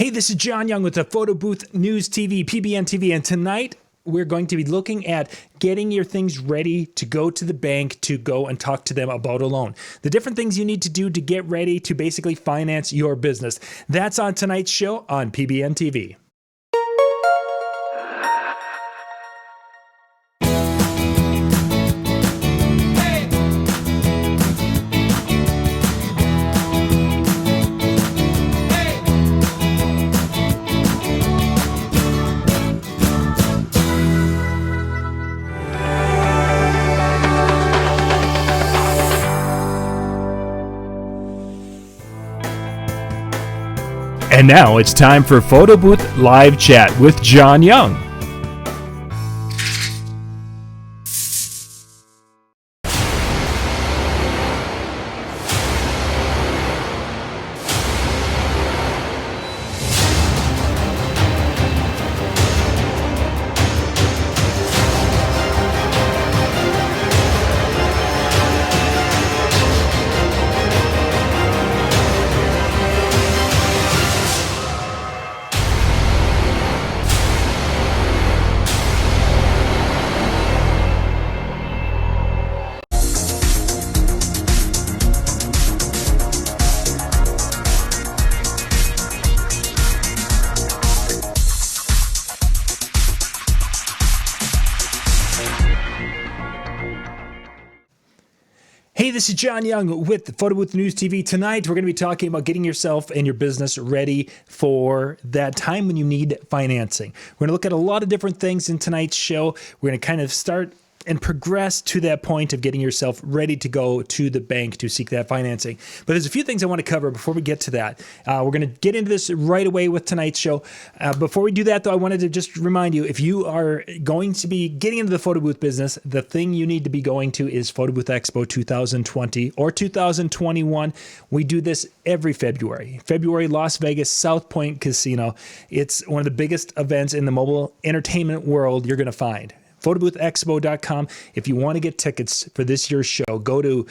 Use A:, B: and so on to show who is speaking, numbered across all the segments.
A: Hey, this is John Young with the Photo Booth News TV, PBNTV, and tonight we're going to be looking at getting your things ready to go to the bank to go and talk to them about a loan. The different things you need to do to get ready to basically finance your business. That's on tonight's show on PBNTV. And now it's time for Photo Booth Live Chat with John Young. Hey, this is John Young with the Photo Booth News TV. Tonight, we're going to be talking about getting yourself and your business ready for that time when you need financing. We're going to look at a lot of different things in tonight's show. We're going to kind of start and progress to that point of getting yourself ready to go to the bank to seek that financing. But there's a few things I want to cover before we get to that. We're going to get into this right away with tonight's show. Before we do that, though, I wanted to just remind you, if you are going to be getting into the photo booth business, the thing you need to be going to is Photo Booth Expo 2020 or 2021. We do this every February. February, Las Vegas, South Point Casino. It's one of the biggest events in the mobile entertainment world you're going to find. photoboothexpo.com. If you want to get tickets for this year's show, go to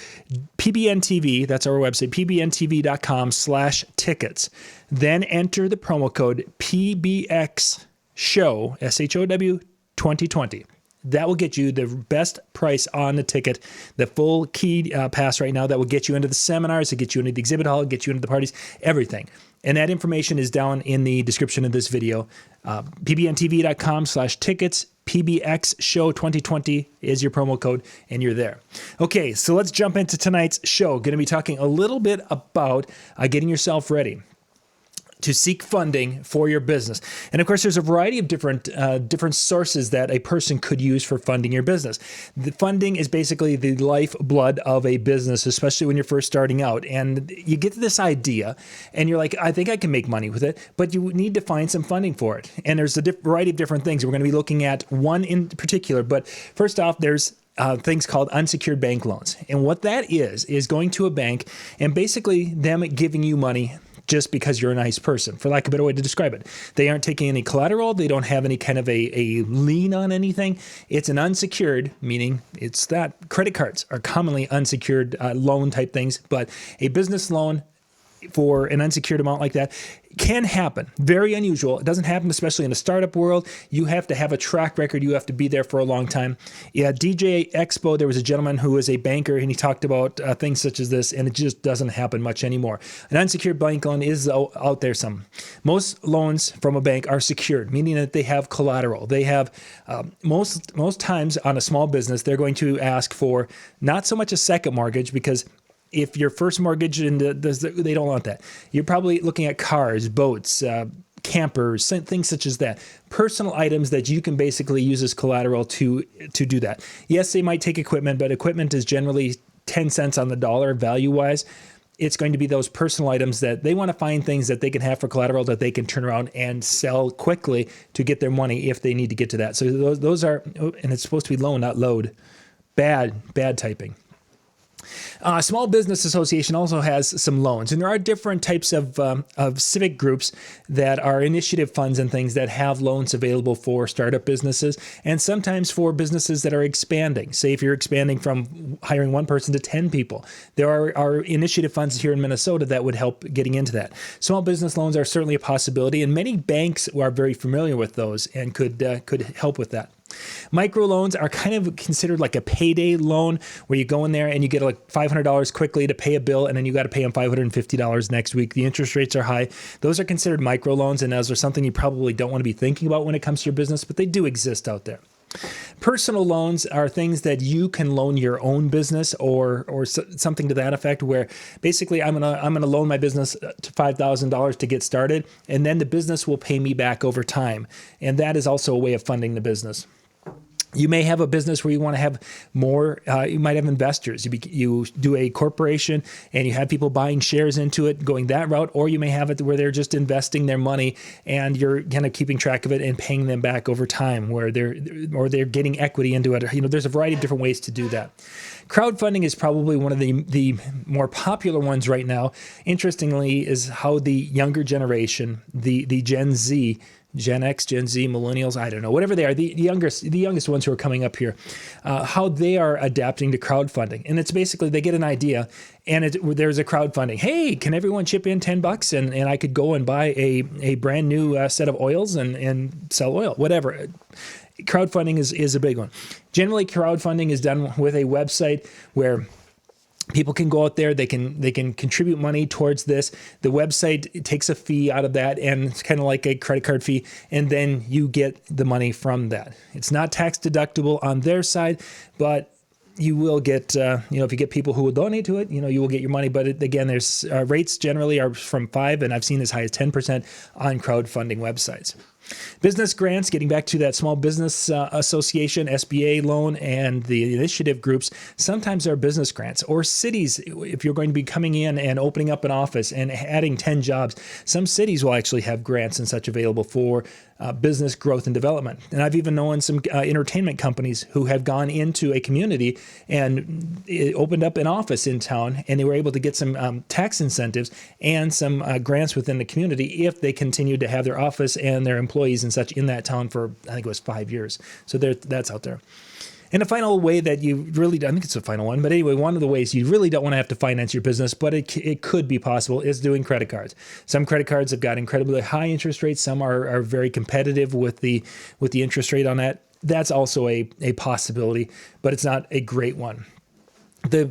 A: PBNTV, that's our website, pbntv.com/tickets. Then enter the promo code PBX SHOW, SHOW 2020. That will get you the best price on the ticket, the full key pass right now that will get you into the seminars, to get you into the exhibit hall, get you into the parties, everything. And that information is down in the description of this video. pbntv.com/tickets. PBX Show 2020 is your promo code, and you're there. Okay, so let's jump into tonight's show. Going to be talking a little bit about getting yourself ready to seek funding for your business. And of course, there's a variety of different sources that a person could use for funding your business. The funding is basically the lifeblood of a business, especially when you're first starting out. And you get to this idea and you're like, I think I can make money with it, but you need to find some funding for it. And there's a variety of different things. We're going to be looking at one in particular, but first off, there's things called unsecured bank loans. And what that is going to a bank and basically them giving you money just because you're a nice person, for lack of a better way to describe it. They aren't taking any collateral. They don't have any kind of a lien on anything. It's an unsecured, meaning it's that credit cards are commonly unsecured loan type things, but a business loan for an unsecured amount like that can happen. Very unusual. It doesn't happen, especially in the startup world. You have to have a track record. You have to be there for a long time. Yeah, DJ Expo, there was a gentleman who was a banker, and he talked about things such as this, and it just doesn't happen much anymore. An unsecured bank loan is out there some. Most loans from a bank are secured, meaning that they have collateral. They have, most times on a small business, they're going to ask for not so much a second mortgage, because if your first mortgage, and they don't want that. You're probably looking at cars, boats, campers, things such as that. Personal items that you can basically use as collateral to do that. Yes, they might take equipment, but equipment is generally 10 cents on the dollar value-wise. It's going to be those personal items that they want to find things that they can have for collateral that they can turn around and sell quickly to get their money if they need to get to that. So those are, and it's supposed to be loan, not load. Bad typing. Small Business Association also has some loans, and there are different types of civic groups that are initiative funds and things that have loans available for startup businesses, and sometimes for businesses that are expanding. Say if you're expanding from hiring one person to 10 people, there are initiative funds here in Minnesota that would help getting into that. Small business loans are certainly a possibility, and many banks are very familiar with those and could help with that. Microloans are kind of considered like a payday loan where you go in there and you get like $500 quickly to pay a bill, and then you got to pay them $550 next week. The interest rates are high. Those are considered microloans, and those are something you probably don't want to be thinking about when it comes to your business, but they do exist out there. Personal loans are things that you can loan your own business or something to that effect, where basically I'm gonna loan my business to $5,000 to get started, and then the business will pay me back over time. And that is also a way of funding the business. You may have a business where you want to have more, you might have investors. You do a corporation and you have people buying shares into it, going that route, or you may have it where they're just investing their money and you're kind of keeping track of it and paying them back over time, where they're getting equity into it. There's a variety of different ways to do that. Crowdfunding is probably one of the more popular ones right now. Interestingly, is how the younger generation, the Gen Z, Gen X, Gen Z, millennials, I don't know, whatever they are, the youngest ones who are coming up here, how they are adapting to crowdfunding. And it's basically they get an idea and there's a crowdfunding. Hey, can everyone chip in $10 and I could go and buy a brand new set of oils and sell oil, whatever. Crowdfunding is a big one. Generally, crowdfunding is done with a website where people can go out there, they can contribute money towards this. The website takes a fee out of that, and it's kind of like a credit card fee, and then you get the money from that. It's not tax deductible on their side, but you will get, if you get people who will donate to it, you will get your money. But again, there's rates generally are from 5%, and I've seen as high as 10% on crowdfunding websites. Business grants, getting back to that Small Business Association, SBA loan, and the initiative groups, sometimes they're business grants. Or cities, if you're going to be coming in and opening up an office and adding 10 jobs, some cities will actually have grants and such available for business growth and development. And I've even known some entertainment companies who have gone into a community and opened up an office in town, and they were able to get some tax incentives and some grants within the community if they continued to have their office and their employees and such in that town for, I think it was 5 years. So that's out there. And the final way that you really, I think it's the final one, but anyway, one of the ways you really don't want to have to finance your business, but it could be possible, is doing credit cards. Some credit cards have got incredibly high interest rates. Some are very competitive with the interest rate on that. That's also a possibility, but it's not a great one.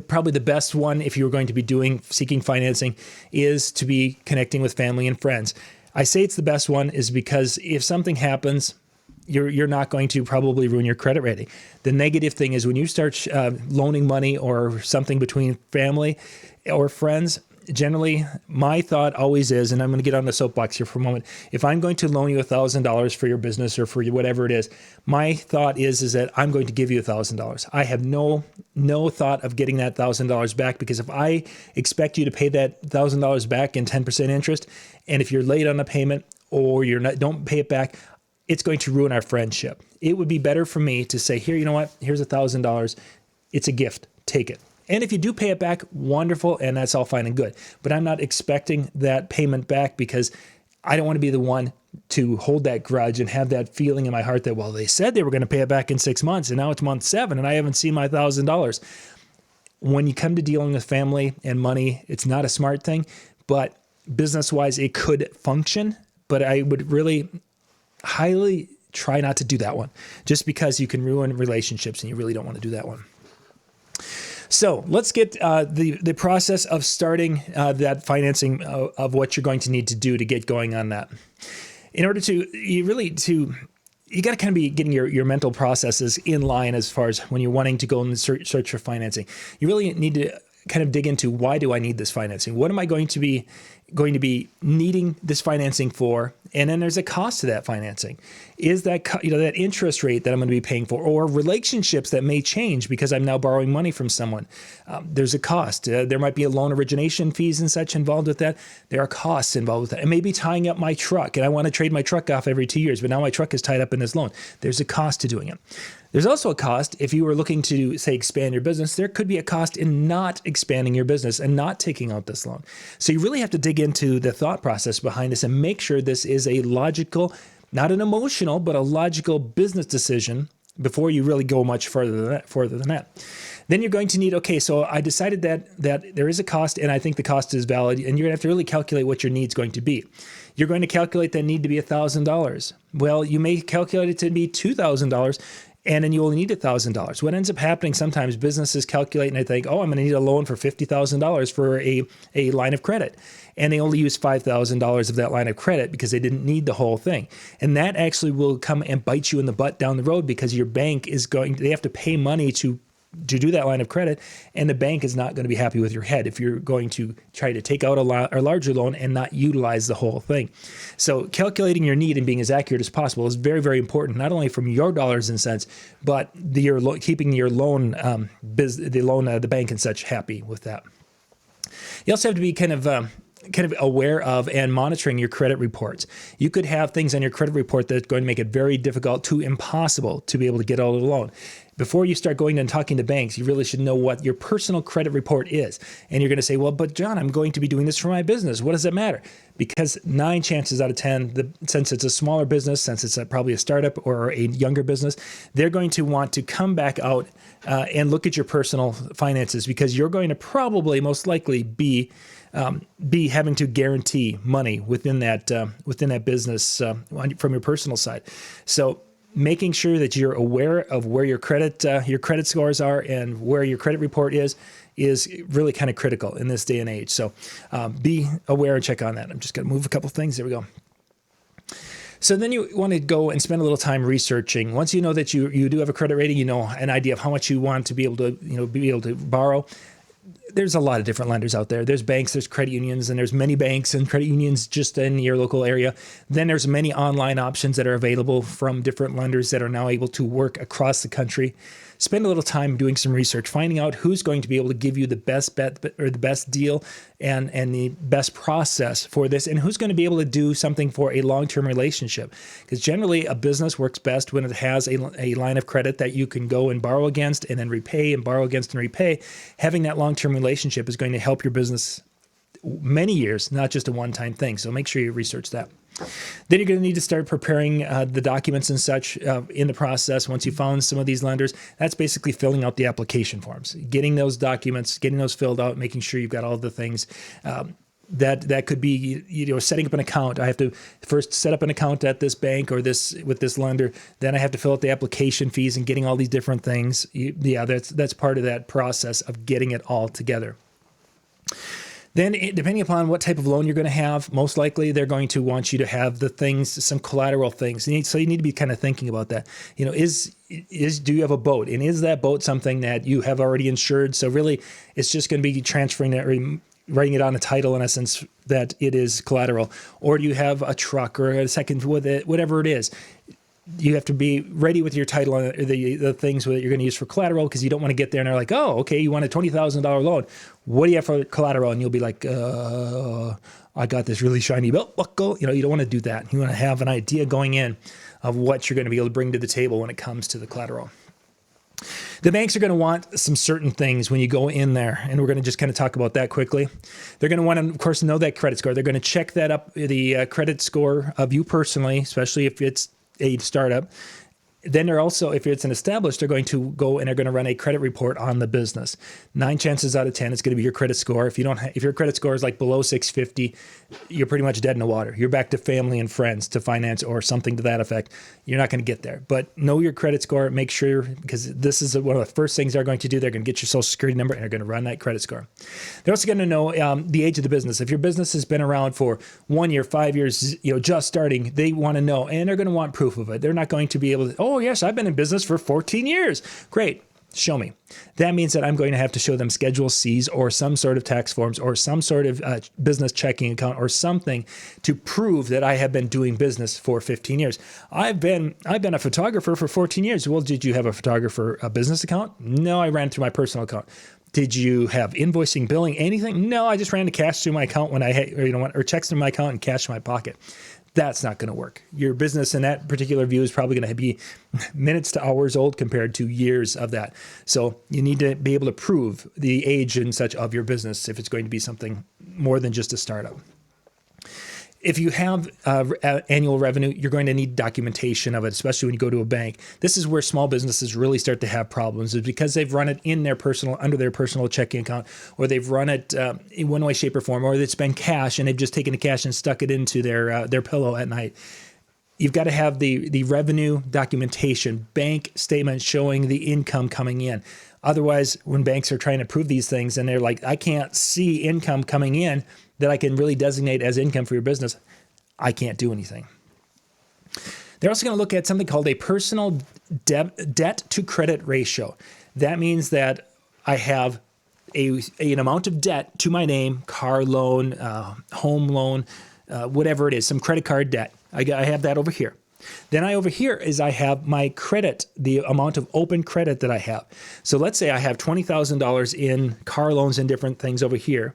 A: Probably the best one, if you were going to be seeking financing, is to be connecting with family and friends. I say it's the best one is because if something happens, you're not going to probably ruin your credit rating. The negative thing is when you start loaning money or something between family or friends, generally my thought always is, and I'm going to get on the soapbox here for a moment, if I'm going to loan you $1,000 for your business or for whatever it is, my thought is that I'm going to give you $1,000. I have no thought of getting that $1,000 back, because if I expect you to pay that $1,000 back in 10% interest, and if you're late on a payment or don't pay it back, it's going to ruin our friendship. It would be better for me to say, here, you know what? Here's $1,000. It's a gift. Take it. And if you do pay it back, wonderful, and that's all fine and good. But I'm not expecting that payment back, because I don't want to be the one to hold that grudge and have that feeling in my heart that, well, they said they were going to pay it back in 6 months, and now it's month 7, and I haven't seen my $1,000. When you come to dealing with family and money, it's not a smart thing, but business-wise, it could function. But I would really highly try not to do that one, just because you can ruin relationships, and you really don't want to do that one. So let's get the process of starting that financing of what you're going to need to do to get going on that. In order you got to kind of be getting your mental processes in line as far as when you're wanting to go and search for financing. You really need to kind of dig into, why do I need this financing? What am I going to be going to be needing this financing for? And then there's a cost to that financing. Is that, that interest rate that I'm going to be paying for, or relationships that may change because I'm now borrowing money from someone? There's a cost. There might be a loan origination fees and such involved with that. There are costs involved with that. And maybe tying up my truck, and I want to trade my truck off every 2 years, but now my truck is tied up in this loan. There's a cost to doing it. There's also a cost if you were looking to, say, expand your business. There could be a cost in not expanding your business and not taking out this loan. So you really have to dig into the thought process behind this and make sure this is a logical, not an emotional, but a logical business decision before you really go much further than that. Then you're going to need, okay, so I decided that there is a cost, and I think the cost is valid, and you're going to have to really calculate what your need's going to be. You're going to calculate that need to be $1,000. Well, you may calculate it to be $2,000, and then you only need $1,000. What ends up happening sometimes, businesses calculate and they think, oh, I'm going to need a loan for $50,000 for a line of credit. And they only use $5,000 of that line of credit because they didn't need the whole thing. And that actually will come and bite you in the butt down the road, because your bank they have to pay money to do that line of credit, and the bank is not going to be happy with your head if you're going to try to take out a larger loan and not utilize the whole thing. So calculating your need and being as accurate as possible is very, very important, not only from your dollars and cents, but keeping your loan, the bank and such happy with that. You also have to be kind of aware of and monitoring your credit reports. You could have things on your credit report that's going to make it very difficult to impossible to be able to get out of the loan. Before you start going and talking to banks, you really should know what your personal credit report is. And you're going to say, well, but John, I'm going to be doing this for my business. What does that matter? Because 9 chances out of 10, since it's a smaller business, since it's probably a startup or a younger business, they're going to want to come back out and look at your personal finances, because you're going to probably most likely be having to guarantee money within that business from your personal side. So making sure that you're aware of where your credit scores are and where your credit report is really kind of critical in this day and age. So be aware and check on that. I'm just going to move a couple things. There we go. So then you want to go and spend a little time researching. Once you know that you do have a credit rating, you know an idea of how much you want to be able to borrow. There's a lot of different lenders out there. There's banks, there's credit unions, and there's many banks and credit unions just in your local area. Then there's many online options that are available from different lenders that are now able to work across the country. Spend a little time doing some research, finding out who's going to be able to give you the best bet or the best deal and the best process for this, and who's going to be able to do something for a long-term relationship. Because generally a business works best when it has a line of credit that you can go and borrow against and then repay and borrow against and repay. Having that long-term relationship is going to help your business many years, not just a one-time thing. So make sure you research that. Then you're going to need to start preparing the documents and such in the process. Once you found some of these lenders, that's basically filling out the application forms, getting those documents, getting those filled out, making sure you've got all the things. That could be, setting up an account. I have to first set up an account at this bank or with this lender. Then I have to fill out the application fees and getting all these different things. That's part of that process of getting it all together. Then, depending upon what type of loan you're going to have, most likely they're going to want you to have some collateral things. So you need to be kind of thinking about that. Do you have a boat, and is that boat something that you have already insured? So really, it's just going to be transferring that, writing it on a title in essence that it is collateral. Or do you have a truck or a second with it, whatever it is? You have to be ready with your title on the things that you're going to use for collateral, because you don't want to get there and they're like, oh, okay, you want a $20,000 loan. What do you have for collateral? And you'll be like, I got this really shiny belt buckle. You don't want to do that. You want to have an idea going in of what you're going to be able to bring to the table when it comes to the collateral. The banks are going to want some certain things when you go in there, and we're going to just kind of talk about that quickly. They're going to want to, of course, know that credit score. They're going to check that up, the credit score of you personally, especially if it's a startup. Then they're also, if it's an established, they're going to go and they're going to run a credit report on the business. 9 chances out of 10, it's going to be your credit score. If your credit score is like below 650, you're pretty much dead in the water. You're back to family and friends to finance or something to that effect. You're not going to get there. But know your credit score. Make sure, because this is one of the first things they're going to do. They're going to get your social security number and they're going to run that credit score. They're also going to know the age of the business. If your business has been around for 1 year, 5 years, just starting, they want to know, and they're going to want proof of it. They're not going to be able to, oh yes, I've been in business for 14 years. Great. Show me. That means that I'm going to have to show them Schedule Cs or some sort of tax forms or some sort of business checking account or something to prove that I have been doing business for 15 years. I've been a photographer for 14 years. Well, did you have a business account? No, I ran through my personal account. Did you have invoicing, billing, anything? No, I just ran the cash through my account or checks through my account and cash in my pocket. That's not going to work. Your business in that particular view is probably going to be minutes to hours old compared to years of that. So you need to be able to prove the age and such of your business if it's going to be something more than just a startup. If you have annual revenue, you're going to need documentation of it, especially when you go to a bank. This is where small businesses really start to have problems, is because they've run it under their personal checking account, or they've run it in one way, shape, or form, or it's been cash and they've just taken the cash and stuck it into their pillow at night. You've got to have the revenue documentation, bank statement showing the income coming in. Otherwise, when banks are trying to prove these things and they're like, I can't see income coming in that I can really designate as income for your business, I can't do anything. They're also going to look at something called a personal debt to credit ratio. That means that I have an amount of debt to my name, car loan, home loan, whatever it is, some credit card debt. I have that over here. Then over here I have my credit, the amount of open credit that I have. So let's say I have $20,000 in car loans and different things over here.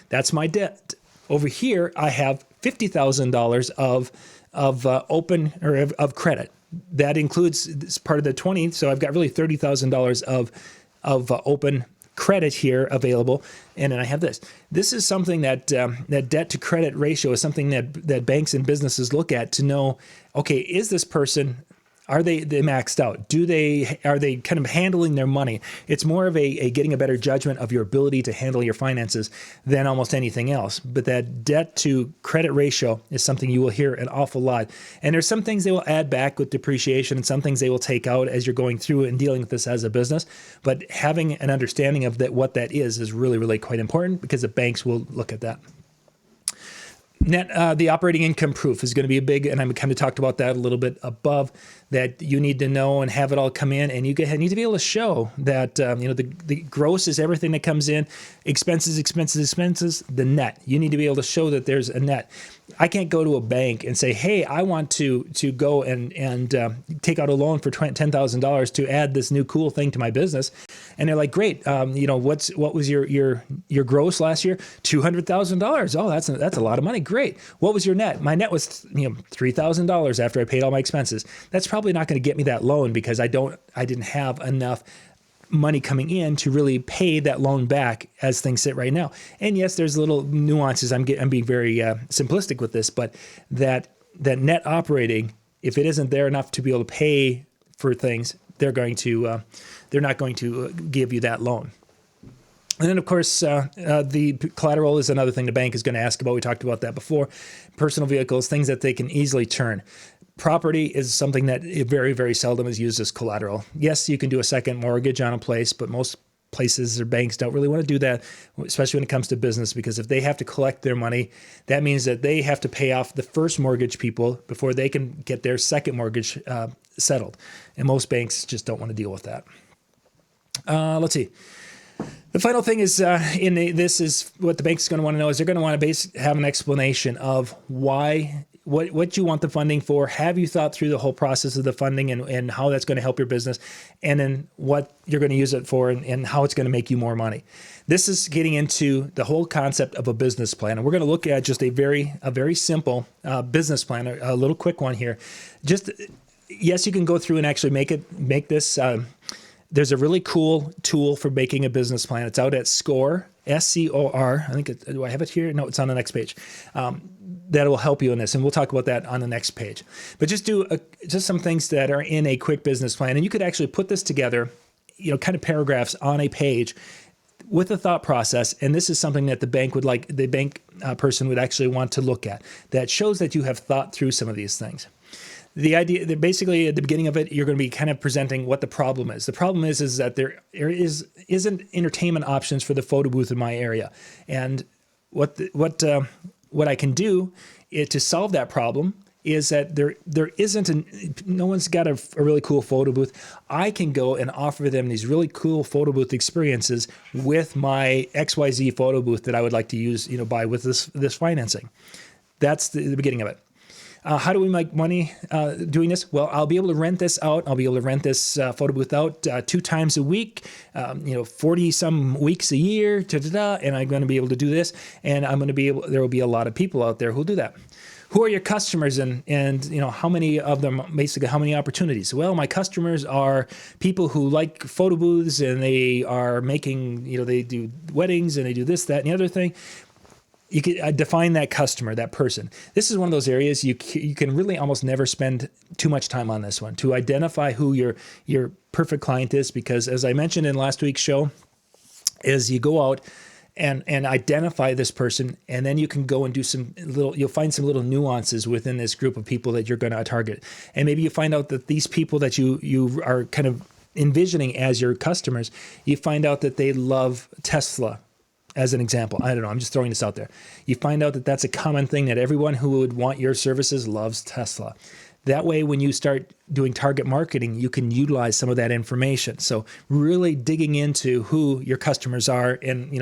A: That's my debt. Over here, I have $50,000 of open or of credit. That includes part of the 20. So I've got really $30,000 of open credit here available. And then I have this. This is something that debt to credit ratio is something that banks and businesses look at to know, okay, is this person, are they maxed out? Are they kind of handling their money? It's more of a getting a better judgment of your ability to handle your finances than almost anything else. But that debt to credit ratio is something you will hear an awful lot. And there's some things they will add back with depreciation and some things they will take out as you're going through and dealing with this as a business. But having an understanding of what that is really, really quite important, because the banks will look at that. The operating income proof is going to be a big, and I kind of talked about that a little bit above, that you need to know and have it all come in, and you need to be able to show that the gross is everything that comes in, expenses, the net. You need to be able to show that there's a net. I can't go to a bank and say, hey, I want to go and take out a loan for $10,000 to add this new cool thing to my business. And they're like, great. What was your gross last year? $200,000. Oh, that's a lot of money. Great. What was your net? My net was $3,000 after I paid all my expenses. That's probably not going to get me that loan because I didn't have enough money coming in to really pay that loan back as things sit right now. And yes, there's little nuances. I'm being very simplistic with this, but that net operating, if it isn't there enough to be able to pay for things, they're not going to give you that loan. And then, of course, the collateral is another thing the bank is going to ask about. We talked about that before. Personal vehicles, things that they can easily turn. Property is something that very, very seldom is used as collateral. Yes, you can do a second mortgage on a place, but most places or banks don't really want to do that, especially when it comes to business, because if they have to collect their money, that means that they have to pay off the first mortgage people before they can get their second mortgage settled. And most banks just don't want to deal with that. Let's see. The final thing is, this is what the bank's going to want to know, is they're going to want to have an explanation of what you want the funding for. Have you thought through the whole process of the funding and how that's going to help your business, and then what you're going to use it for and how it's going to make you more money. This is getting into the whole concept of a business plan. And we're going to look at just a very simple business plan, a little quick one here. Yes, you can go through and actually make this. There's a really cool tool for making a business plan. It's out at SCOR, SCOR. I think do I have it here? No, it's on the next page. That will help you in this, and we'll talk about that on the next page. But just do just some things that are in a quick business plan, and you could actually put this together, kind of paragraphs on a page with a thought process. And this is something that the bank person would actually want to look at. That shows that you have thought through some of these things. The idea that basically at the beginning of it, you're going to be kind of presenting what the problem is. The problem is that there isn't entertainment options for the photo booth in my area, and what I can do to solve that problem is that there isn't no one's got a really cool photo booth. I can go and offer them these really cool photo booth experiences with my XYZ photo booth that I would like to use, buy with this financing. That's the beginning of it. How do we make money doing this? Well, I'll be able to rent this out. I'll be able to rent this photo booth out 2 times a week, 40 some weeks a year, and I'm going to be able to do this. And there will be a lot of people out there who'll do that. Who are your customers and how many of them, basically how many opportunities? Well, my customers are people who like photo booths and they are making, they do weddings and they do this, that, and the other thing. You can define that customer, that person. This is one of those areas you can really almost never spend too much time on this one to identify who your perfect client is, because as I mentioned in last week's show, is you go out and identify this person, and then you can go and do you'll find some little nuances within this group of people that you're going to target. And maybe you find out that these people that you are kind of envisioning as your customers, you find out that they love Tesla. As an example, I don't know, I'm just throwing this out there. You find out that that's a common thing, that everyone who would want your services loves Tesla. That way, when you start doing target marketing, you can utilize some of that information. So really digging into who your customers are and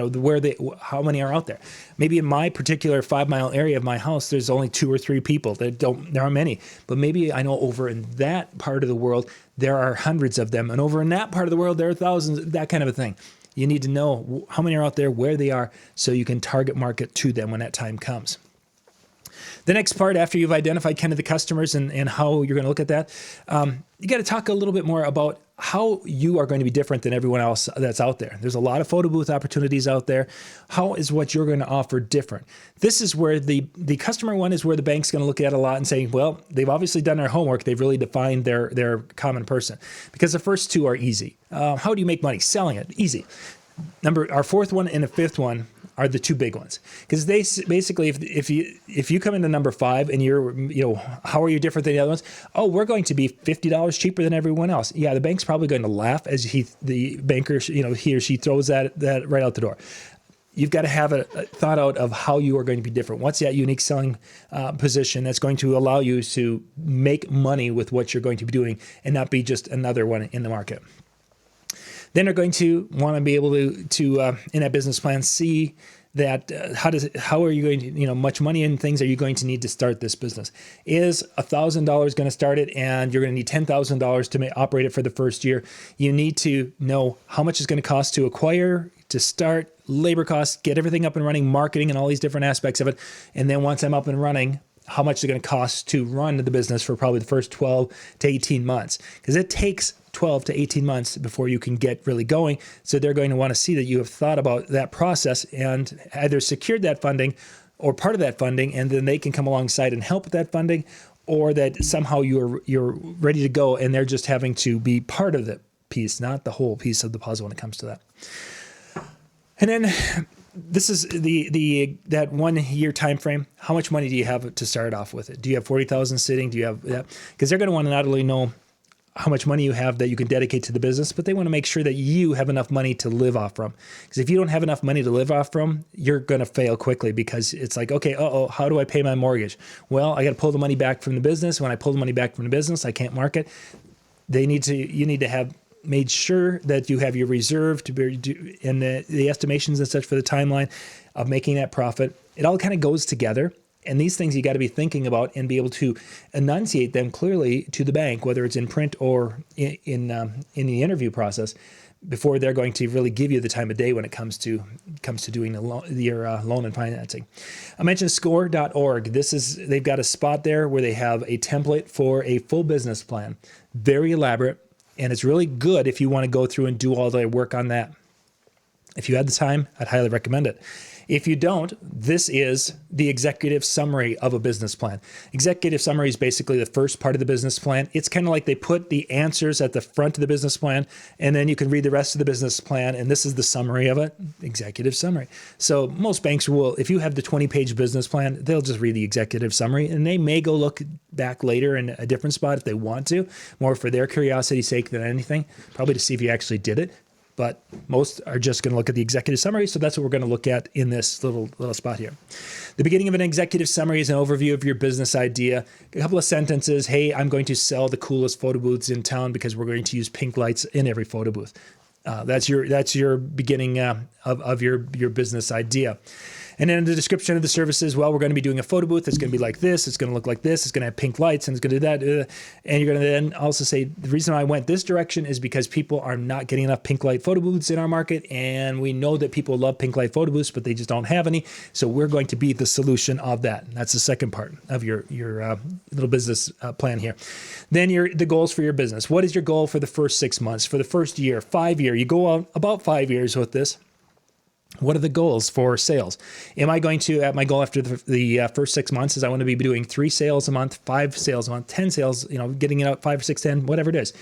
A: how many are out there. Maybe in my particular 5-mile area of my house, there's only 2 or 3 people. There aren't many. But maybe I know over in that part of the world, there are hundreds of them. And over in that part of the world, there are thousands, that kind of a thing. You need to know how many are out there, where they are, so you can target market to them when that time comes. The next part, after you've identified kind of the customers and how you're going to look at that, you got to talk a little bit more about how you are going to be different than everyone else that's out there. There's a lot of photo booth opportunities out there. How is what you're going to offer different? This is where the customer one is where the bank's going to look at a lot and say, well, they've obviously done their homework. They've really defined their common person, because the first 2 are easy. How do you make money? Selling it, easy. Our 4th one and the 5th one are the 2 big ones, because they basically, if you come into number 5 and you're, how are you different than the other ones? Oh, we're going to be $50 cheaper than everyone else. Yeah, the bank's probably going to laugh as the banker, he or she throws that right out the door. You've got to have a thought out of how you are going to be different. What's that unique selling position that's going to allow you to make money with what you're going to be doing and not be just another one in the market? Then they're going to want to be able to in that business plan, see that how are you going to, much money and things are you going to need to start this business? Is $1,000 going to start it, and you're going to need $10,000 to operate it for the first year? You need to know how much it's going to cost to acquire, to start, labor costs, get everything up and running, marketing, and all these different aspects of it. And then once I'm up and running, how much is it going to cost to run the business for probably the first 12 to 18 months? Because it takes 12 to 18 months before you can get really going. So they're going to want to see that you have thought about that process and either secured that funding or part of that funding, and then they can come alongside and help with that funding, or that somehow you're ready to go and they're just having to be part of the piece, not the whole piece of the puzzle when it comes to that. And then this is that 1 year time frame. How much money do you have to start off with it? Do you have 40,000 sitting? Do you have that? Because they're going to want to not only know how much money you have that you can dedicate to the business, but they want to make sure that you have enough money to live off from. Because if you don't have enough money to live off from, you're going to fail quickly, because it's like, okay, how do I pay my mortgage? Well, I got to pull the money back from the business. When I pull the money back from the business, I can't market. You need to have made sure that you have your reserve to be, and the estimations and such for the timeline of making that profit. It all kind of goes together. And these things you got to be thinking about and be able to enunciate them clearly to the bank, whether it's in print or in the interview process, before they're going to really give you the time of day when it comes to doing your loan and financing. I mentioned score.org. They've got a spot there where they have a template for a full business plan, very elaborate, and it's really good if you want to go through and do all the work on that. If you had the time, I'd highly recommend it. If you don't, this is the executive summary of a business plan. Executive summary is basically the first part of the business plan. It's kind of like they put the answers at the front of the business plan, and then you can read the rest of the business plan, and this is the summary of it, executive summary. So most banks will, if you have the 20-page business plan, they'll just read the executive summary, and they may go look back later in a different spot if they want to, more for their curiosity's sake than anything, probably to see if you actually did it. but most are just going to look at the executive summary. So that's what we're going to look at in this little spot here. The beginning of an executive summary is an overview of your business idea. A couple of sentences. Hey, I'm going to sell the coolest photo booths in town because we're going to use pink lights in every photo booth. That's your beginning of your business idea. And then the description of the services, well, we're going to be doing a photo booth. It's going to be like this. It's going to look like this. It's going to have pink lights, and it's going to do that. And you're going to then also say, the reason I went this direction is because people are not getting enough pink light photo booths in our market. And we know that people love pink light photo booths, but they just don't have any. So we're going to be the solution of that. That's the second part of your little business plan here. Then the goals for your business. What is your goal for the first 6 months, for the first year, 5 year? You go on about 5 years with this. What are the goals for sales? Am I going to, at my goal after the first 6 months is I want to be doing 3 sales a month, 5 sales a month, 10 sales, getting it out 5 or 6, 10, whatever it is.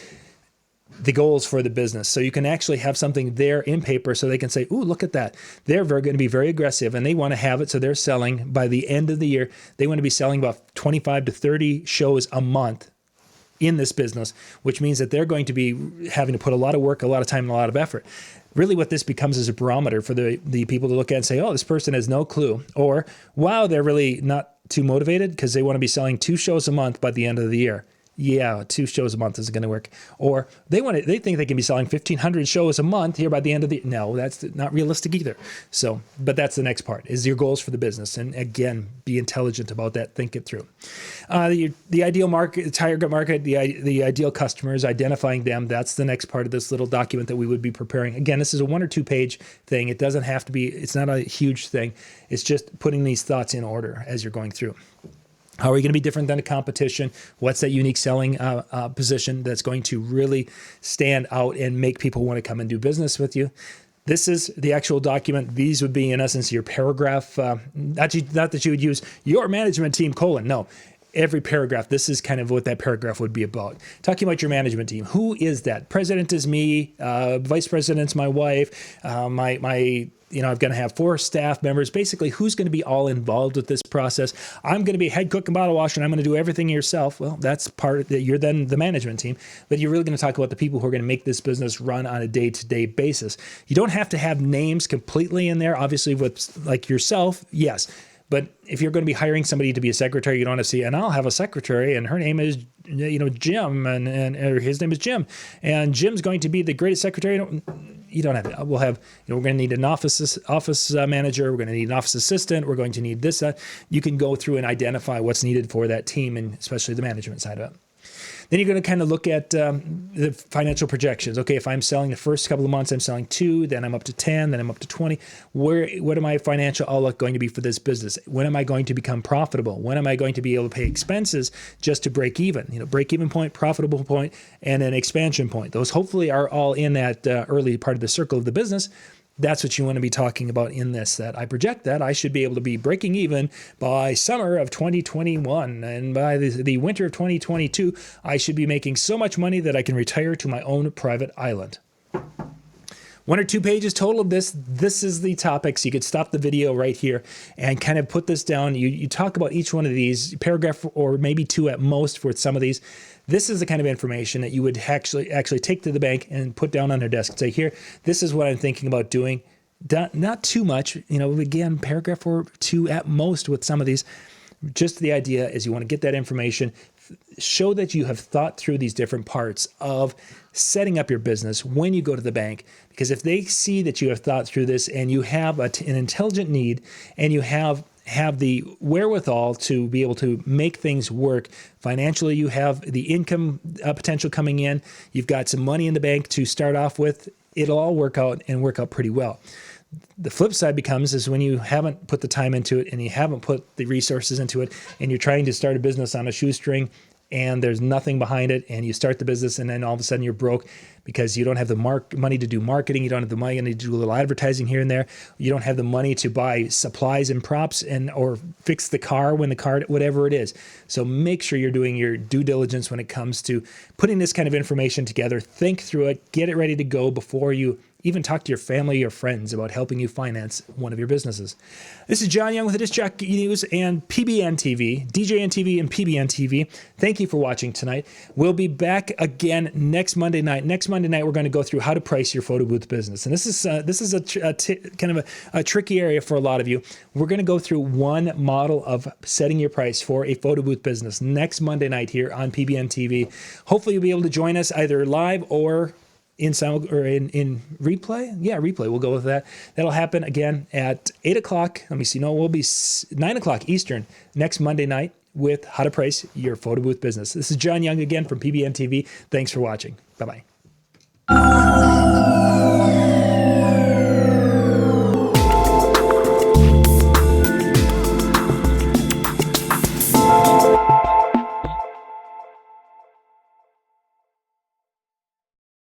A: The goals for the business. So you can actually have something there in paper so they can say, ooh, look at that. They're going to be very aggressive and they want to have it. So they're selling by the end of the year, they want to be selling about 25 to 30 shows a month in this business, which means that they're going to be having to put a lot of work, a lot of time, and a lot of effort. Really what this becomes is a barometer for the people to look at and say, oh, this person has no clue. Or, wow, they're really not too motivated because they want to be selling 2 shows a month by the end of the year. Yeah, 2 shows a month isn't going to work. Or they think they can be selling 1,500 shows a month here by the end of the year. No, that's not realistic either. So, but that's the next part, is your goals for the business. And again, be intelligent about that. Think it through. The ideal market, the target market, the ideal customers, identifying them. That's the next part of this little document that we would be preparing. Again, this is a 1 or 2 page thing. It doesn't have to be, it's not a huge thing. It's just putting these thoughts in order as you're going through. How are you going to be different than a competition? What's that unique selling position that's going to really stand out and make people want to come and do business with you? This is the actual document. These would be, in essence, your paragraph. Not that you would use your management team, no. Every paragraph, this is kind of what that paragraph would be about. Talking about your management team. Who is that? President is me. Vice president's my wife. I'm going to have 4 staff members. Basically, who's going to be all involved with this process? I'm going to be head cook and bottle washer, and I'm going to do everything yourself. Well, that's part of you're then the management team, but you're really going to talk about the people who are going to make this business run on a day-to-day basis. You don't have to have names completely in there. Obviously, with like yourself, yes. But if you're going to be hiring somebody to be a secretary, you don't have to see, and I'll have a secretary, and her name is, Jim, or his name is Jim, and Jim's going to be the greatest secretary. You don't have to. We'll have, we're going to need an office manager. We're going to need an office assistant. We're going to need this. You can go through and identify what's needed for that team, and especially the management side of it. Then you're going to kind of look at the financial projections. Okay, if I'm selling the first couple of months, I'm selling 2, then I'm up to 10, then I'm up to 20. What am my financial outlook going to be for this business? When am I going to become profitable? When am I going to be able to pay expenses just to break even? Break even point, profitable point, and an expansion point. Those hopefully are all in that early part of the circle of the business. That's what you want to be talking about in this, that I project that I should be able to be breaking even by summer of 2021. And by the winter of 2022, I should be making so much money that I can retire to my own private island. 1 or 2 pages total of this. This is the topics. You could stop the video right here and kind of put this down. You talk about each one of these, paragraph or maybe 2 at most for some of these. This is the kind of information that you would actually take to the bank and put down on their desk and say, here, this is what I'm thinking about doing. Not too much, again, paragraph or 2 at most with some of these. Just the idea is you want to get that information, show that you have thought through these different parts of setting up your business when you go to the bank. Because if they see that you have thought through this and you have an intelligent need and you have the wherewithal to be able to make things work financially, you have the income potential coming in, you've got some money in the bank to start off with, it'll all work out pretty well. The flip side becomes is when you haven't put the time into it and you haven't put the resources into it and you're trying to start a business on a shoestring and there's nothing behind it and you start the business and then all of a sudden you're broke because you don't have the money to do marketing, you don't have the money to do a little advertising here and there, you don't have the money to buy supplies and props or fix the car whatever it is. So make sure you're doing your due diligence when it comes to putting this kind of information together. Think through it, get it ready to go before you even talk to your family or friends about helping you finance one of your businesses. This is John Young with the Disc Jockey News and PBNTV, DJNTV and PBNTV. Thank you for watching tonight. We'll be back again next Monday night. Next Monday night, we're going to go through how to price your photo booth business. And this is kind of a tricky area for a lot of you. We're going to go through one model of setting your price for a photo booth business next Monday night here on PBNTV. Hopefully you'll be able to join us either live or in replay. Yeah, replay. We'll go with that. That'll happen again at 8 o'clock. Let me see. No, it will be 9 o'clock Eastern next Monday night with how to price your photo booth business. This is John Young again from PBNTV. Thanks for watching. Bye-bye.